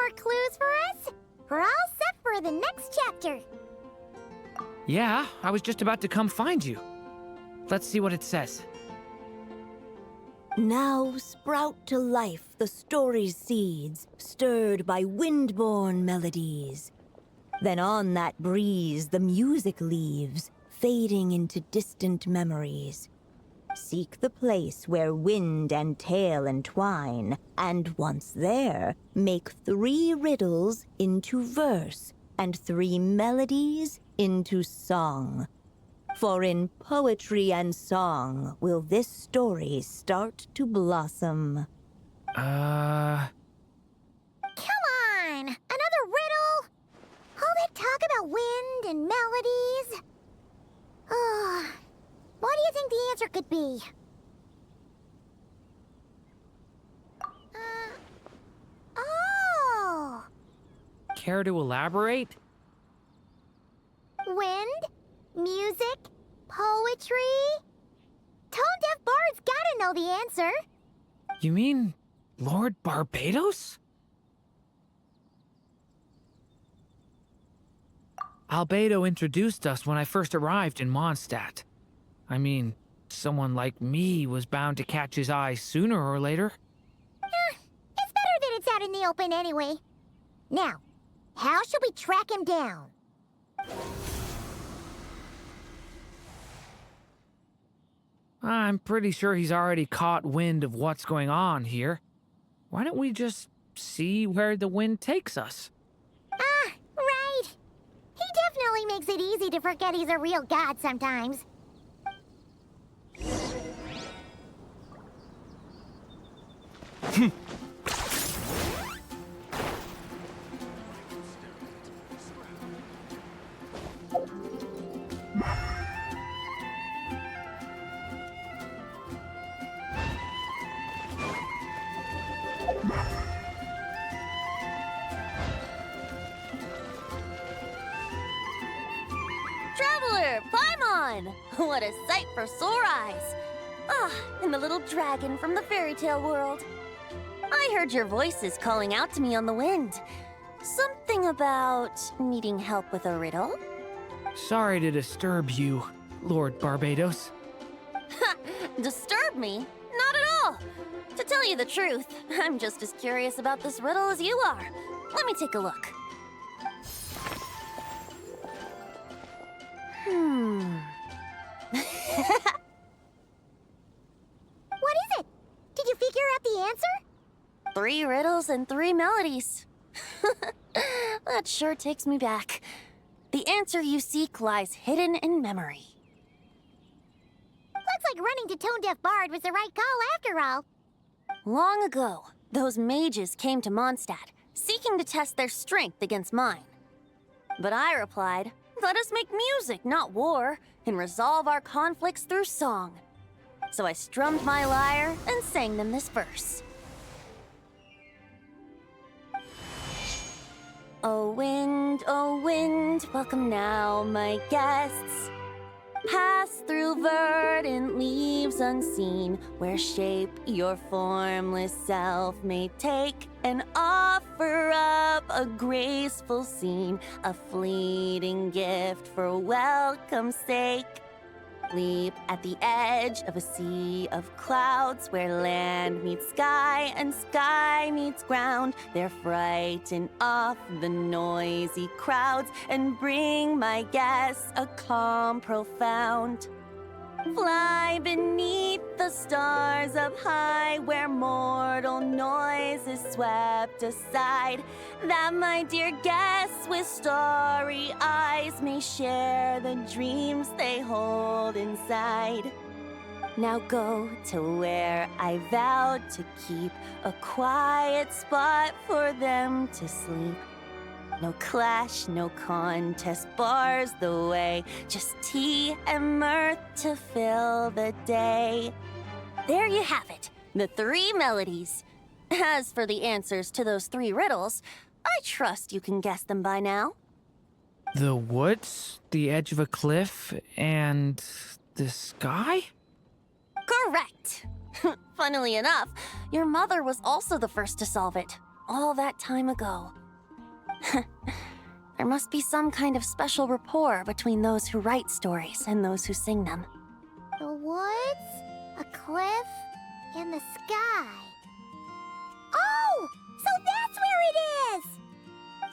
more clues for us? We're all set for the next chapter. Yeah, I was just about to come find you. Let's see what it says. Now sprout to life the story's seeds, stirred by wind-borne melodies. Then on that breeze the music leaves, fading into distant memories. Seek the place where wind and tale entwine, and once there, make 3 riddles into verse, and 3 melodies into song. For in poetry and song will this story start to blossom. Come on! Another riddle? All that talk about wind and melodies? What do you think the answer could be? Oh! Care to elaborate? Wind? Music? Poetry? Tone-deaf bards gotta know the answer. You mean Lord Barbados? Albedo introduced us when I first arrived in Mondstadt. I mean, someone like me was bound to catch his eye sooner or later. It's better that it's out in the open anyway. Now, how should we track him down? I'm pretty sure he's already caught wind of what's going on here. Why don't we just see where the wind takes us? Right. He definitely makes it easy to forget he's a real god sometimes. Traveler, Paimon! What a sight for sore eyes! Ah, and the little dragon from the fairy tale world. I heard your voices calling out to me on the wind. Something about needing help with a riddle? Sorry to disturb you, Lord Barbados. Disturb me? Not at all! To tell you the truth, I'm just as curious about this riddle as you are. Let me take a look. What is it? Did you figure out the answer? 3 riddles and 3 melodies. That sure takes me back. The answer you seek lies hidden in memory. Looks like running to Tone-Deaf Bard was the right call after all. Long ago, those mages came to Mondstadt, seeking to test their strength against mine. But I replied, let us make music, not war, and resolve our conflicts through song. So I strummed my lyre and sang them this verse. Oh wind, welcome now, my guests. Pass through verdant leaves unseen, where shape your formless self may take, and offer up a graceful scene, a fleeting gift for welcome's sake. Leap at the edge of a sea of clouds, where land meets sky and sky meets ground. There frighten off the noisy crowds and bring my guests a calm profound. Fly beneath the stars up high, where mortal noise is swept aside, that my dear guests with starry eyes may share the dreams they hold inside. Now go to where I vowed to keep a quiet spot for them to sleep. No clash, no contest bars the way, just tea and mirth to fill the day. There you have it, the 3 melodies. As for the answers to those 3 riddles, I trust you can guess them by now. The woods, the edge of a cliff, and the sky? Correct! Funnily enough, your mother was also the first to solve it. all that time ago. There must be some kind of special rapport between those who write stories and those who sing them. The woods, a cliff, and the sky. Oh! So that's where it is!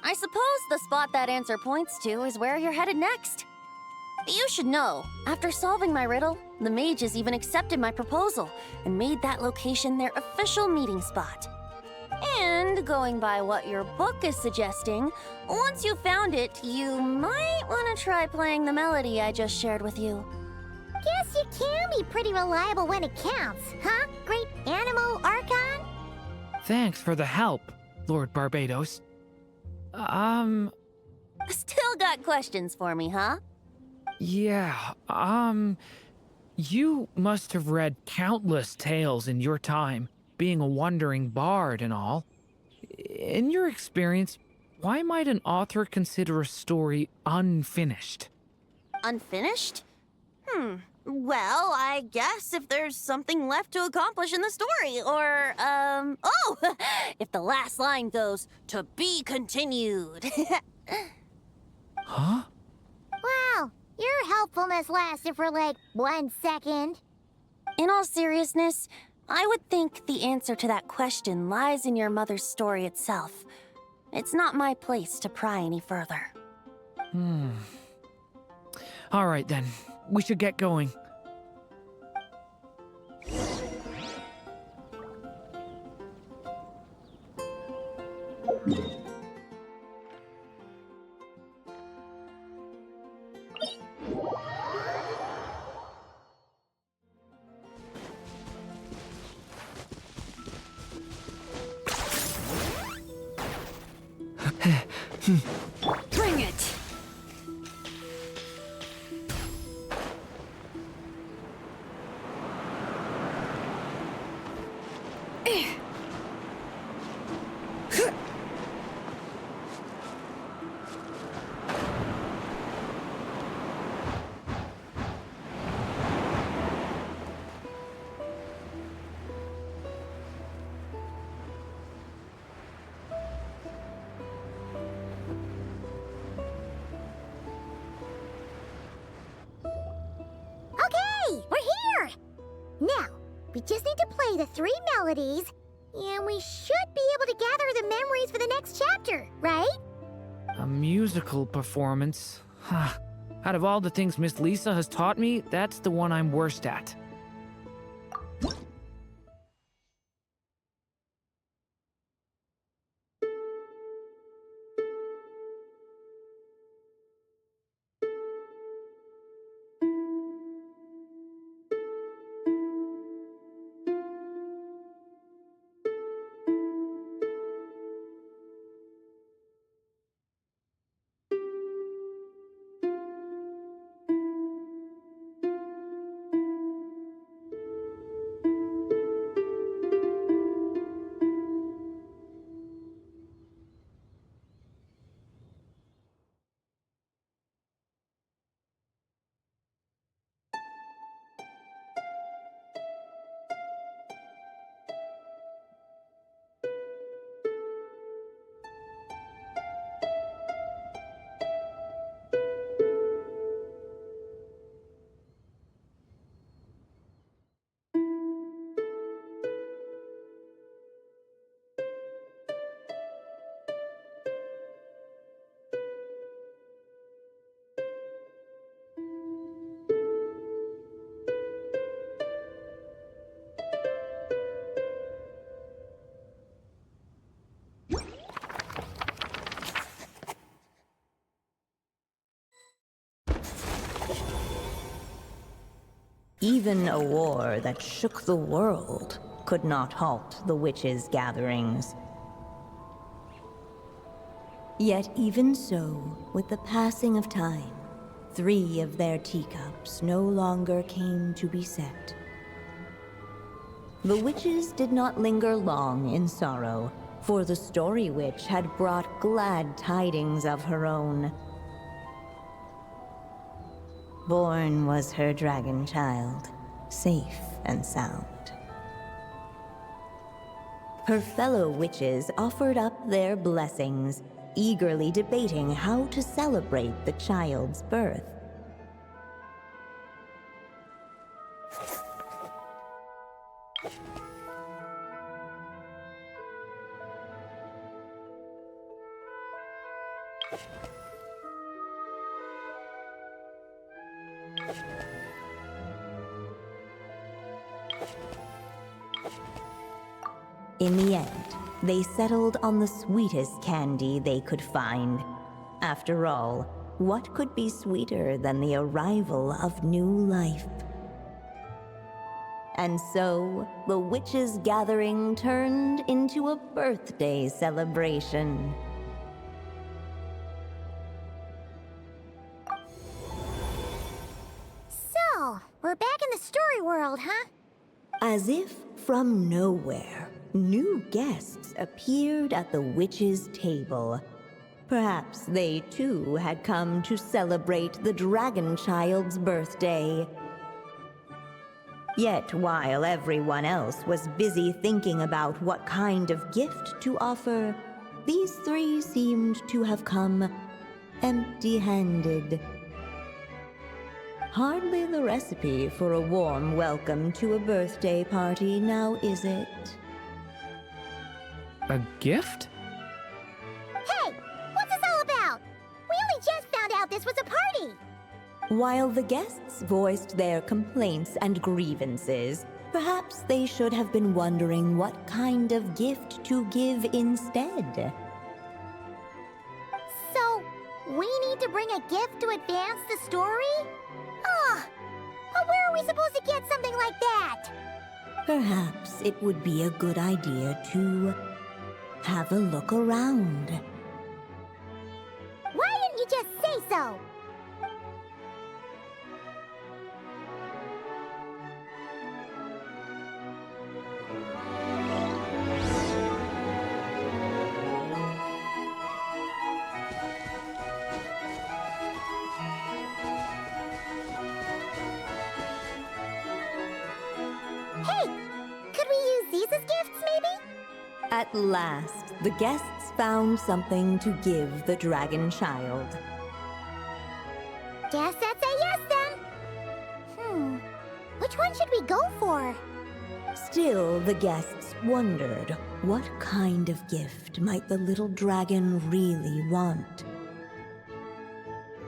I suppose the spot that answer points to is where you're headed next. You should know, after solving my riddle, the mages even accepted my proposal and made that location their official meeting spot. And going by what your book is suggesting, once you found it, you might want to try playing the melody I just shared with you. Guess you can be pretty reliable when it counts, huh, great animal Archon? Thanks for the help, Lord Barbados. Still got questions for me, huh? Yeah, you must have read countless tales in your time, being a wandering bard and all. In your experience, why might an author consider a story unfinished? Unfinished? Well, I guess if there's something left to accomplish in the story, or, oh! If the last line goes, "To be continued." Huh? Wow, your helpfulness lasted for like 1 second. In all seriousness, I would think the answer to that question lies in your mother's story itself. It's not my place to pry any further. All right then, we should get going. Bring it! Okay, we're here! Now, we just need to play the 3 melodies, and we should be able to gather the memories for the next chapter, right? A musical performance? Huh. Out of all the things Miss Lisa has taught me, that's the one I'm worst at. Even a war that shook the world could not halt the witches' gatherings. Yet even so, with the passing of time, 3 of their teacups no longer came to be set. The witches did not linger long in sorrow, for the story witch had brought glad tidings of her own. Born was her dragon child, safe and sound. Her fellow witches offered up their blessings, eagerly debating how to celebrate the child's birth. In the end, they settled on the sweetest candy they could find. After all, what could be sweeter than the arrival of new life? And so, the witches' gathering turned into a birthday celebration. So, we're back in the story world, huh? As if from nowhere, new guests appeared at the witches' table. Perhaps they too had come to celebrate the dragon child's birthday. Yet while everyone else was busy thinking about what kind of gift to offer, these three seemed to have come empty-handed. Hardly the recipe for a warm welcome to a birthday party, now is it? A gift? Hey, what's this all about? We only just found out this was a party. While the guests voiced their complaints and grievances, perhaps they should have been wondering what kind of gift to give instead. So, we need to bring a gift to advance the story? Ugh, but where are we supposed to get something like that? Perhaps it would be a good idea to have a look around. Why didn't you just say so? Hey, could we use these as gifts, maybe? At last, the guests found something to give the dragon child. Guess that's a yes then. Which one should we go for? Still, the guests wondered, what kind of gift might the little dragon really want?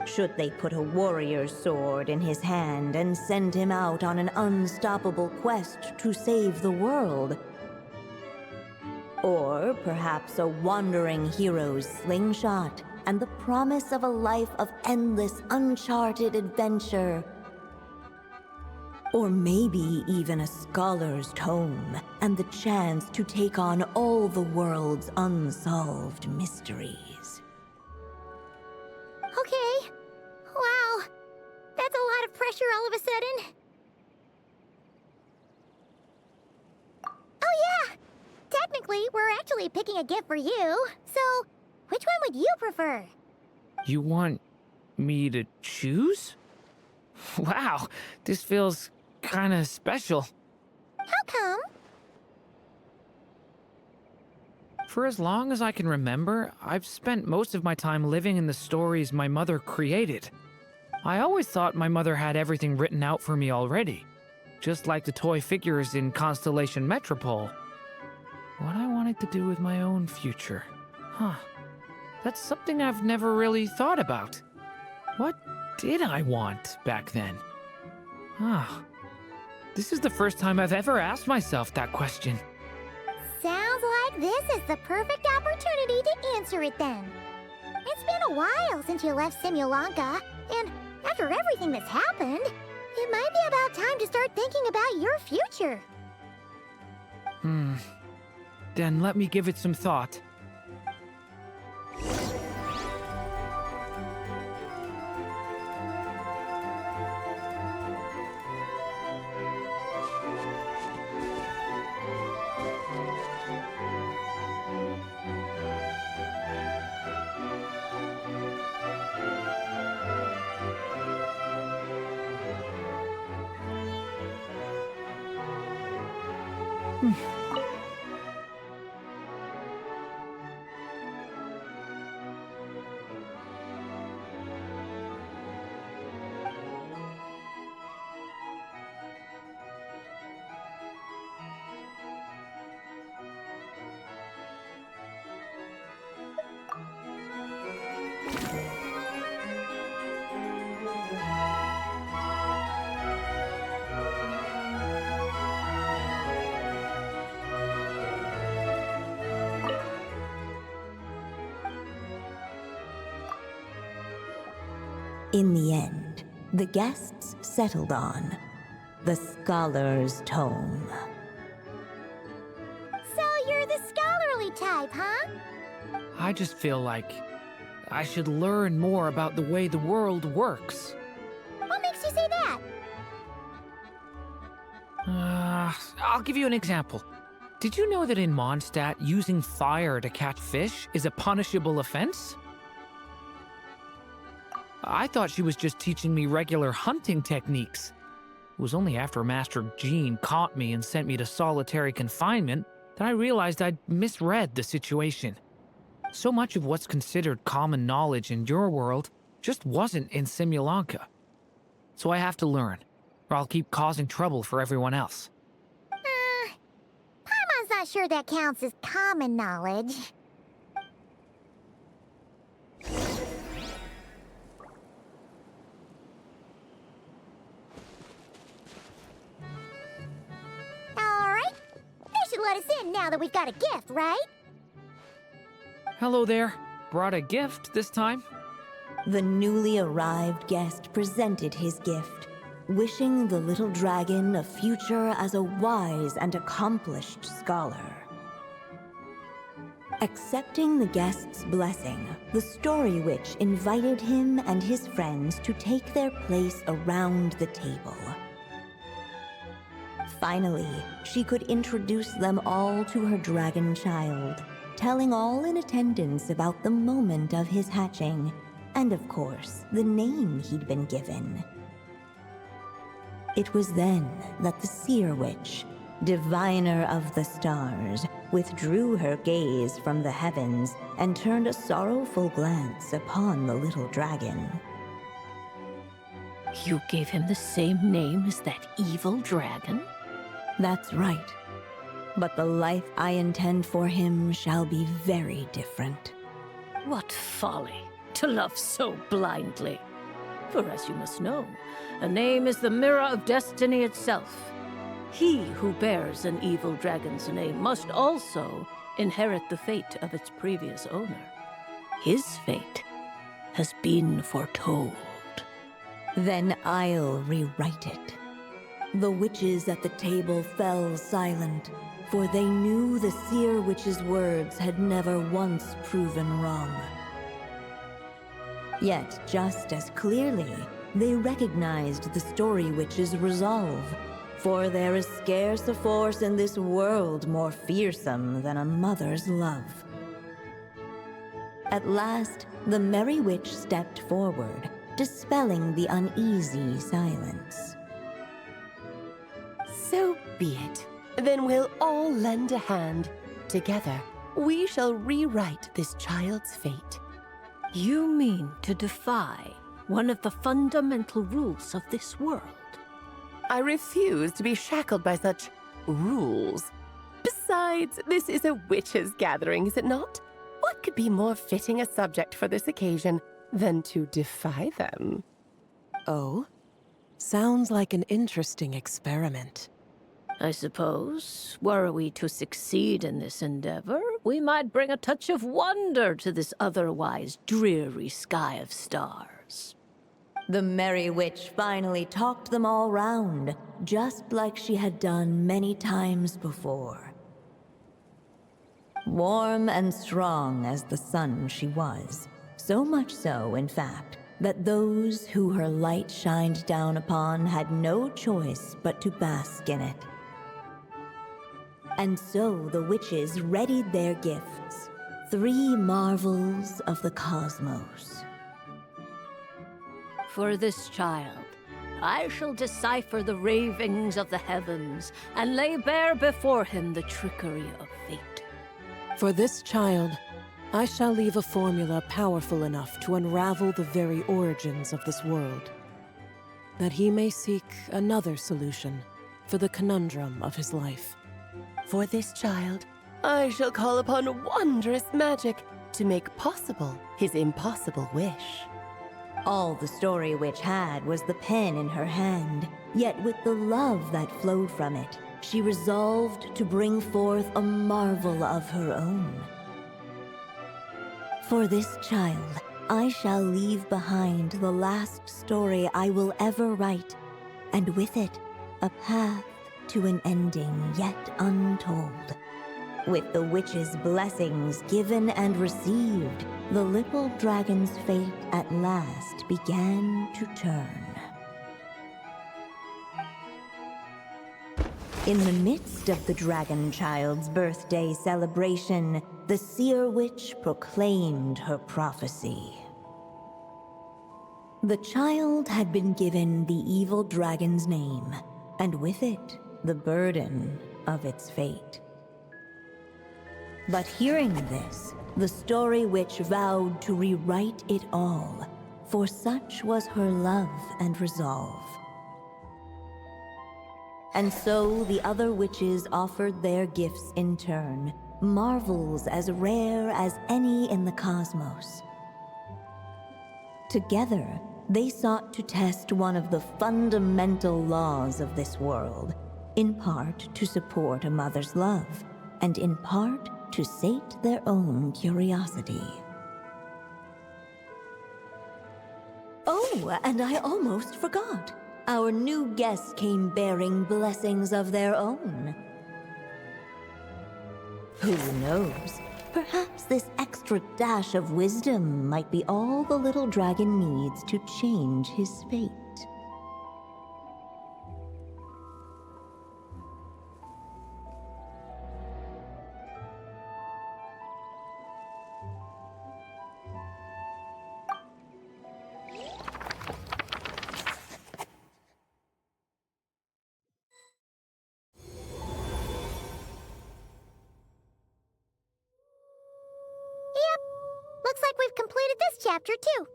Should they put a warrior's sword in his hand and send him out on an unstoppable quest to save the world? Or perhaps a wandering hero's slingshot and the promise of a life of endless, uncharted adventure? Or maybe even a scholar's tome and the chance to take on all the world's unsolved mysteries. Okay. Wow. That's a lot of pressure all of a sudden. Oh yeah! Technically, we're actually picking a gift for you. So, which one would you prefer? You want me to choose? Wow, this feels kinda special. How come? For as long as I can remember, I've spent most of my time living in the stories my mother created. I always thought my mother had everything written out for me already, just like the toy figures in Constellation Metropole. What I wanted to do with my own future. Huh. That's something I've never really thought about. What did I want back then? Ah. This is the first time I've ever asked myself that question. Sounds like this is the perfect opportunity to answer it then. It's been a while since you left Simulanka, and after everything that's happened, it might be about time to start thinking about your future. Then let me give it some thought. In the end, the guests settled on the Scholar's Tome. So you're the scholarly type, huh? I just feel like I should learn more about the way the world works. What makes you say that? I'll give you an example. Did you know that in Mondstadt, using fire to catch fish is a punishable offense? I thought she was just teaching me regular hunting techniques. It was only after Master Jean caught me and sent me to solitary confinement that I realized I'd misread the situation. So much of what's considered common knowledge in your world just wasn't in Simulanka. So I have to learn, or I'll keep causing trouble for everyone else. Paimon's not sure that counts as common knowledge. Alright, they should let us in now that we've got a gift, right? Hello there. Brought a gift this time? The newly arrived guest presented his gift, wishing the little dragon a future as a wise and accomplished scholar. Accepting the guest's blessing, the Story Witch invited him and his friends to take their place around the table. Finally, she could introduce them all to her dragon child, telling all in attendance about the moment of his hatching, and of course, the name he'd been given. It was then that the Seer Witch, diviner of the stars, withdrew her gaze from the heavens and turned a sorrowful glance upon the little dragon. You gave him the same name as that evil dragon? That's right. But the life I intend for him shall be very different. What folly to love so blindly. For as you must know, a name is the mirror of destiny itself. He who bears an evil dragon's name must also inherit the fate of its previous owner. His fate has been foretold. Then I'll rewrite it. The witches at the table fell silent, for they knew the Seer Witch's words had never once proven wrong. Yet, just as clearly, they recognized the Story Witch's resolve, for there is scarce a force in this world more fearsome than a mother's love. At last, the Merry Witch stepped forward, dispelling the uneasy silence. So be it. Then we'll all lend a hand. Together, we shall rewrite this child's fate. You mean to defy one of the fundamental rules of this world? I refuse to be shackled by such rules. Besides, this is a witches' gathering, is it not? What could be more fitting a subject for this occasion than to defy them? Oh? Sounds like an interesting experiment. I suppose, were we to succeed in this endeavor, we might bring a touch of wonder to this otherwise dreary sky of stars. The Merry Witch finally talked them all round, just like she had done many times before. Warm and strong as the sun she was, so much so, in fact, that those who her light shined down upon had no choice but to bask in it. And so the witches readied their gifts, 3 marvels of the cosmos. For this child, I shall decipher the ravings of the heavens and lay bare before him the trickery of fate. For this child, I shall leave a formula powerful enough to unravel the very origins of this world, that he may seek another solution for the conundrum of his life. For this child, I shall call upon wondrous magic to make possible his impossible wish. All the Story Witch had was the pen in her hand, yet with the love that flowed from it, she resolved to bring forth a marvel of her own. For this child, I shall leave behind the last story I will ever write, and with it, a path to an ending yet untold. With the witch's blessings given and received, the little dragon's fate at last began to turn. In the midst of the dragon child's birthday celebration, the seer witch proclaimed her prophecy. The child had been given the evil dragon's name, and with it, the burden of its fate. But hearing this, the story witch vowed to rewrite it all, for such was her love and resolve. And so the other witches offered their gifts in turn, marvels as rare as any in the cosmos. Together, they sought to test one of the fundamental laws of this world, in part to support a mother's love, and in part to sate their own curiosity. Oh, and I almost forgot. Our new guests came bearing blessings of their own. Who knows? Perhaps this extra dash of wisdom might be all the little dragon needs to change his fate. Looks like we've completed this chapter, too.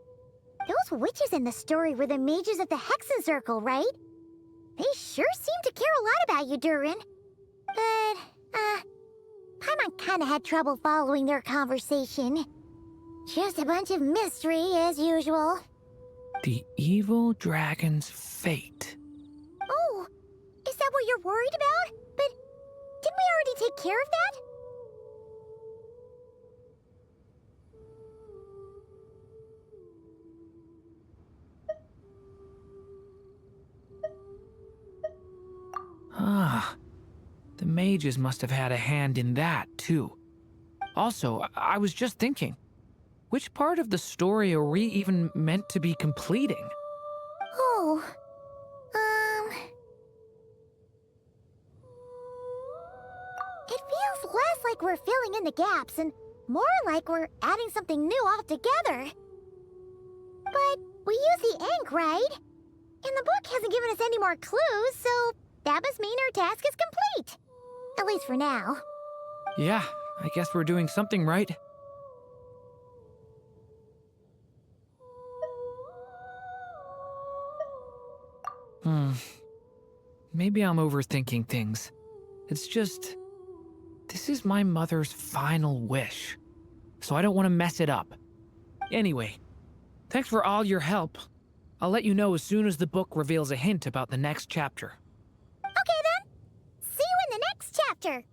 Those witches in the story were the mages of the Hexen Circle, right? They sure seem to care a lot about you, Durin. But, Paimon kinda had trouble following their conversation. Just a bunch of mystery, as usual. The evil dragon's fate. Oh, is that what you're worried about? But didn't we already take care of that? Ah, the mages must have had a hand in that, too. Also, I was just thinking, which part of the story are we even meant to be completing? Oh, it feels less like we're filling in the gaps and more like we're adding something new altogether. But we use the ink, right? And the book hasn't given us any more clues, so that must mean our task is complete. At least for now. Yeah, I guess we're doing something right. Maybe I'm overthinking things. It's just, this is my mother's final wish, so I don't want to mess it up. Anyway, thanks for all your help. I'll let you know as soon as the book reveals a hint about the next chapter. Okay then. See you in the next chapter.